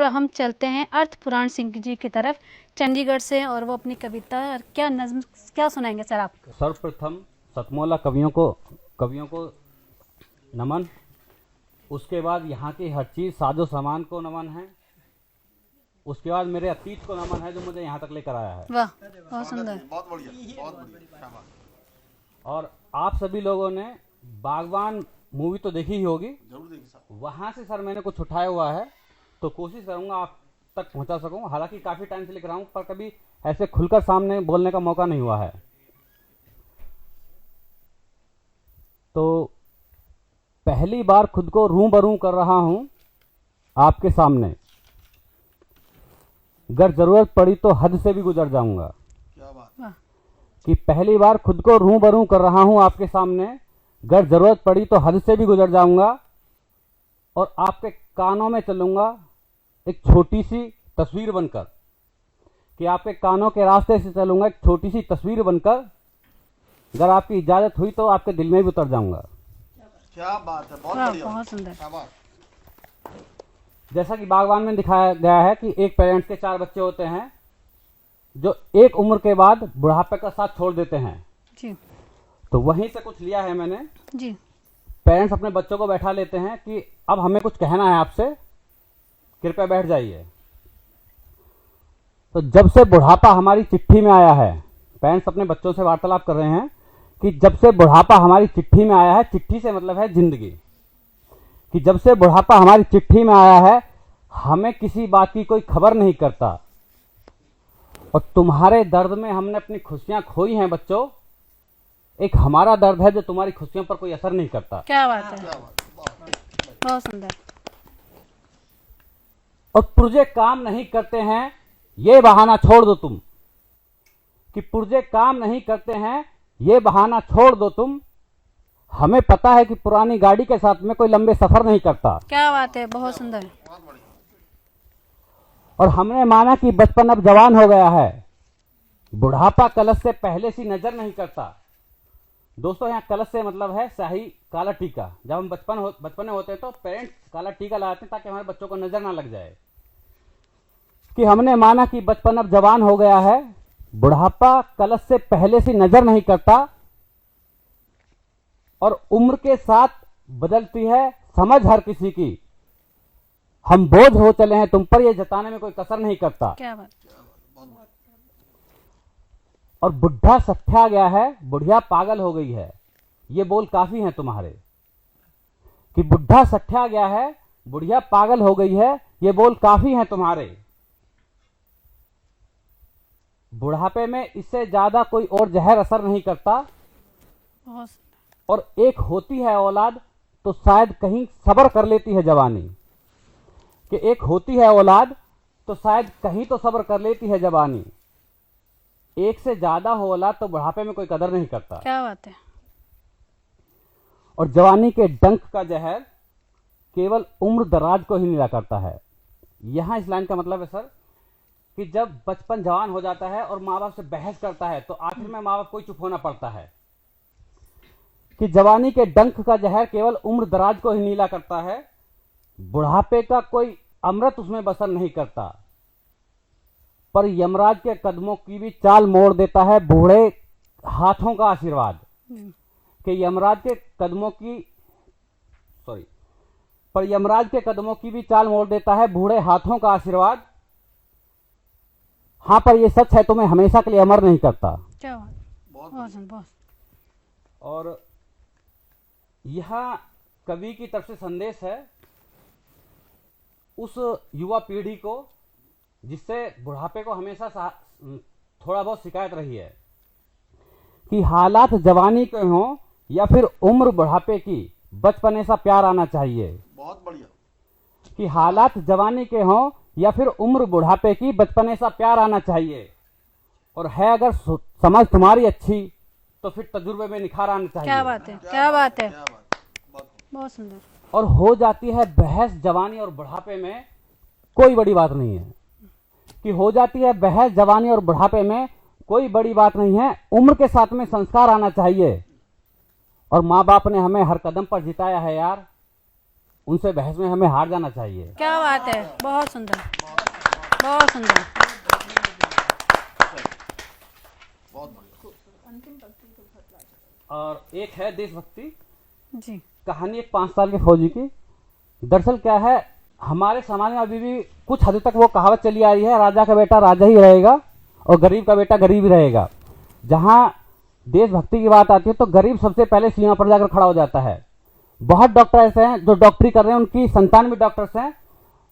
और हम चलते हैं अर्थ पुराण सिंह जी की तरफ चंडीगढ़ से, और वो अपनी कविता और क्या नज्म क्या सुनाएंगे सर आप? सर्वप्रथम सतमौला कवियों को नमन। उसके बाद यहाँ की हर चीज़ साजो सामान को नमन है। उसके बाद मेरे अतीत को नमन है जो मुझे यहाँ तक लेकर आया है। वाह, बहुत सुंदर, बहुत बढ़िया, बहुत बढ़िया। और आप सभी लोगों ने बागवान मूवी तो देखी ही होगी, जरूर देखिए सर। वहाँ से सर मैंने कुछ उठाया हुआ है, तो कोशिश करूँगा आप तक पहुँचा सकूँ। हालांकि काफ़ी टाइम से लिख रहा हूँ, पर कभी ऐसे खुलकर सामने बोलने का मौका नहीं हुआ है। तो पहली बार खुद को रूबरू कर रहा हूँ आपके सामने, अगर जरूरत पड़ी तो हद से भी गुजर जाऊंगा। क्या बात। वाह, कि पहली बार खुद को रूबरू कर रहा हूं आपके सामने, अगर जरूरत पड़ी तो हद से भी गुजर जाऊंगा और आपके कानों में चलूंगा एक छोटी सी तस्वीर बनकर, कि आपके कानों के रास्ते से चलूंगा एक छोटी सी तस्वीर बनकर। अगर आपकी इजाजत हुई तो आपके दिल में भी उतर जाऊंगा। क्या बात है, बहुत वाह, बढ़िया, बहुत सुंदर। क्या बात। जैसा कि बागवान में दिखाया गया है कि एक पेरेंट्स के 4 बच्चे होते हैं जो एक उम्र के बाद बुढ़ापे का साथ छोड़ देते हैं। जी तो वहीं से कुछ लिया है मैंने। जी, पेरेंट्स अपने बच्चों को बैठा लेते हैं कि अब हमें कुछ कहना है आपसे, कृपया बैठ जाइए। तो जब से बुढ़ापा हमारी चिट्ठी में आया है, पेरेंट्स अपने बच्चों से वार्तालाप कर रहे हैं कि जब से बुढ़ापा हमारी चिट्ठी में आया है, चिट्ठी से मतलब है जिंदगी, कि जब से बुढ़ापा हमारी चिट्ठी में आया है हमें किसी बात की कोई खबर नहीं करता, और तुम्हारे दर्द में हमने अपनी खुशियां खोई हैं बच्चों। एक हमारा दर्द है जो तुम्हारी खुशियों पर कोई असर नहीं करता। क्या बात है, क्या बात। बहुत सुंदर। और पुर्जे काम नहीं करते हैं ये बहाना छोड़ दो तुम, कि पुर्जे काम नहीं करते हैं ये बहाना छोड़ दो तुम। हमें पता है कि पुरानी गाड़ी के साथ में कोई लंबे सफर नहीं करता, क्या बात है, बहुत सुंदर। बहुत बढ़िया। और हमने माना कि बचपन अब जवान हो गया है, बुढ़ापा कलश से पहले सी नजर नहीं करता। दोस्तों यहाँ कलश से मतलब है शाही काला टीका। जब हम बचपन में होते हैं तो पेरेंट्स काला टीका लगाते हैं ताकि हमारे बच्चों को नजर ना लग जाए। कि हमने माना कि बचपन अब जवान हो गया है, बुढ़ापा कलश से पहले सी नजर नहीं करता, और उम्र के साथ बदलती है समझ हर किसी की। हम बोझ हो चले हैं तुम पर, यह जताने में कोई कसर नहीं करता। क्या बात, और बुढ़ा सठा गया है, बुढ़िया पागल हो गई है, ये बोल काफी हैं तुम्हारे। कि बुढ़ा सठा गया है, बुढ़िया पागल हो गई है, ये बोल काफी हैं तुम्हारे। बुढ़ापे में इससे ज्यादा कोई और जहर असर नहीं करता, बहुत और एक होती है औलाद तो शायद कहीं सब्र कर लेती है जवानी। कि एक होती है औलाद तो शायद कहीं तो सब्र कर लेती है जवानी। एक से ज्यादा हो औलाद तो बुढ़ापे में कोई कदर नहीं करता। क्या बात है, और जवानी के डंक का जहर केवल उम्र दराज को ही नीला करता है। यहां इस लाइन का मतलब है सर कि जब बचपन जवान हो जाता है और माँ बाप से बहस करता है तो आखिर में माँ बाप को ही चुप होना पड़ता है। कि जवानी के डंक का जहर केवल उम्र दराज को ही नीला करता है, बुढ़ापे का कोई अमृत उसमें बसर नहीं करता, पर यमराज के कदमों की भी चाल मोड़ देता है बूढ़े हाथों का आशीर्वाद। कि यमराज के कदमों की पर यमराज के कदमों की भी चाल मोड़ देता है बूढ़े हाथों का आशीर्वाद। हाँ, पर यह सच है तुम्हें हमेशा के लिए अमर नहीं करता। क्या बात, बहुत सुंदर, बहुत। और यह कवि की तरफ से संदेश है उस युवा पीढ़ी को जिससे बुढ़ापे को हमेशा थोड़ा बहुत शिकायत रही है। कि हालात जवानी के हों या फिर उम्र बुढ़ापे की, बचपने सा प्यार आना चाहिए। बहुत बढ़िया। कि हालात जवानी के हों या फिर उम्र बुढ़ापे की, बचपने सा प्यार आना चाहिए। और है अगर समझ तुम्हारी अच्छी तो फिर तजुर्बे में निखार आना चाहिए। क्या बात है, क्या बात है, क्या बात, बहुत सुंदर। और हो जाती है बहस जवानी और बुढ़ापे में, कोई बड़ी बात नहीं है। कि हो जाती है बहस जवानी और बुढ़ापे में, कोई बड़ी बात नहीं है। उम्र के साथ में संस्कार आना चाहिए, और माँ बाप ने हमें हर कदम पर जिताया है यार। उनसे बहस में हमें हार जाना चाहिए। क्या बात है, बहुत सुंदर, बहुत सुंदर। बहुत बढ़िया। और एक है देशभक्ति जी। कहानी, एक 5 साल के फौजी की। दरअसल क्या है, हमारे समाज में अभी भी कुछ हद तक वो कहावत चली आ रही है, राजा का बेटा राजा ही रहेगा और गरीब का बेटा गरीब ही रहेगा। जहां देशभक्ति की बात आती है तो गरीब सबसे पहले सीमा पर जाकर खड़ा हो जाता है। बहुत डॉक्टर ऐसे हैं जो डॉक्टरी कर रहे हैं, उनकी संतान भी डॉक्टर्स हैं।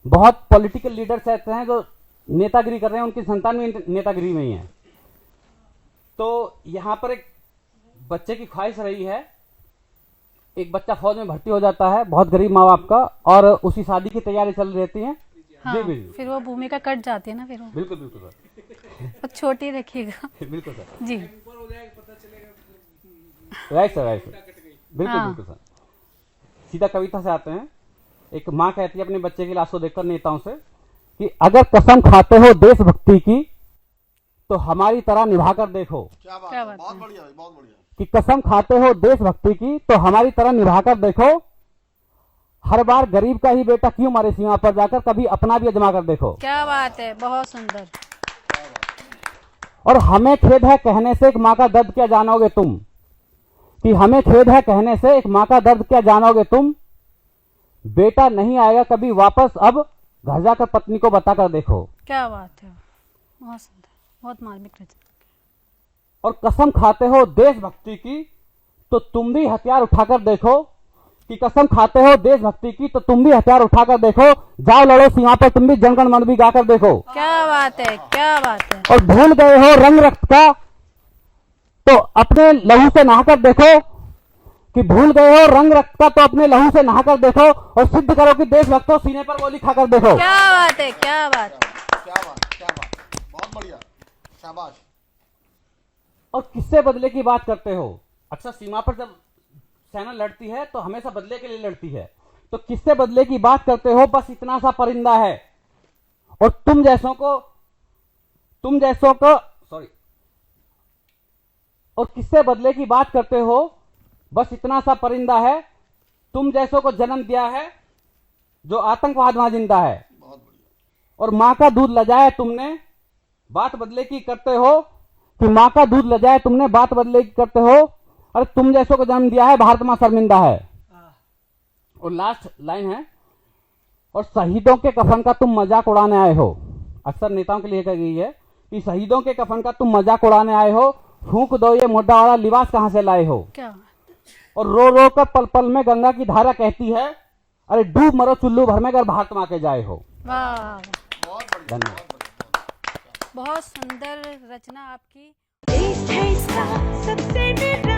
बहुत पॉलिटिकल लीडर्स ऐसे हैं जो नेतागिरी कर रहे हैं, उनकी संतान भी नेतागिरी में ही है। तो यहाँ पर एक बच्चे की ख्वाहिश रही है, एक बच्चा फौज में भर्ती हो जाता है, बहुत गरीब माँ बाप का, और उसी शादी की तैयारी चल रहती है। हाँ, जी बिल्कुल, फिर वो भूमिका कट जाती है ना, फिर वो बिल्कुल बिल्कुल सर, वो छोटी रखिएगा। बिल्कुल सर, जी। राइट सर, राइट सर, बिल्कुल हाँ। बिल्कुल सर। सीधा कविता से आते हैं। एक माँ कहती है अपने बच्चे की लाश को देखकर नेताओं से कि अगर कसम खाते हो देशभक्ति की तो हमारी तरह निभाकर देखो। क्या बात क्या है, बात बहुत है। बढ़िया भाई, बहुत बढ़िया। कि कसम खाते हो देशभक्ति की तो हमारी तरह निभाकर देखो, हर बार गरीब का ही बेटा क्यों मरे सीमा पर जाकर, कभी अपना भी आजमा कर देखो। क्या बात है, बहुत सुंदर। और हमें खेद है कहने से एक माँ का दर्द क्या जानोगे तुम, कि हमें खेद है कहने से एक माँ का दर्द क्या जानोगे तुम, बेटा नहीं आएगा कभी वापस, अब घर जाकर पत्नी को बताकर देखो। क्या बात है, बहुत सुंदर, बहुत मार्मिक रचना। और कसम खाते हो देशभक्ति की तो तुम भी हथियार उठाकर देखो, कि कसम खाते हो देशभक्ति की तो तुम भी हथियार उठाकर देखो, जाओ लड़ो सीमा पर तुम भी जनगण मन भी गाकर देखो। क्या बात है, क्या बात है। और भूल गए हो रंग रक्त का तो अपने लहू से नहाकर देखो, कि भूल गए हो रंग रक्त का तो अपने लहू से नहाकर देखो, और सिद्ध करो कि देशभक्तों सीने पर गोली खाकर देखो। क्या बात है, क्या बात है। क्या बात, क्या बात, बहुत बढ़िया, शाबाश। और किससे बदले की बात करते हो। अक्सर सीमा पर जब सेना लड़ती है तो हमेशा बदले के लिए लड़ती है, तो किससे बदले की बात करते हो, बस इतना सा परिंदा है और तुम जैसों को सॉरी, और किससे बदले की बात करते हो, बस इतना सा परिंदा है, तुम जैसों को जन्म दिया है जो आतंकवाद वहां जिंदा है। बहुत बढ़िया। और माँ का दूध लजाया तुमने, बात बदले की करते हो, कि माँ का दूध लजाया तुमने, बात बदले की करते हो, अरे तुम जैसों को जन्म दिया है, भारत माँ शर्मिंदा है। और लास्ट लाइन है, और शहीदों के कफन का तुम मजाक उड़ाने आए हो। अक्सर नेताओं के लिए कही गई है कि शहीदों के कफन का तुम मजाक उड़ाने आए हो, फूंक दो ये मुद्दा वाला लिबास कहां से लाए हो। क्या और रो रो कर पल पल में गंगा की धारा कहती है, अरे डूब मरो चुल्लू भर में अगर भारत माँ के जाए हो। वाह, बहुत बढ़िया, धन्यवाद। बहुत बढ़िया। बहुत सुंदर रचना आपकी। देश है इसका सबसे निडर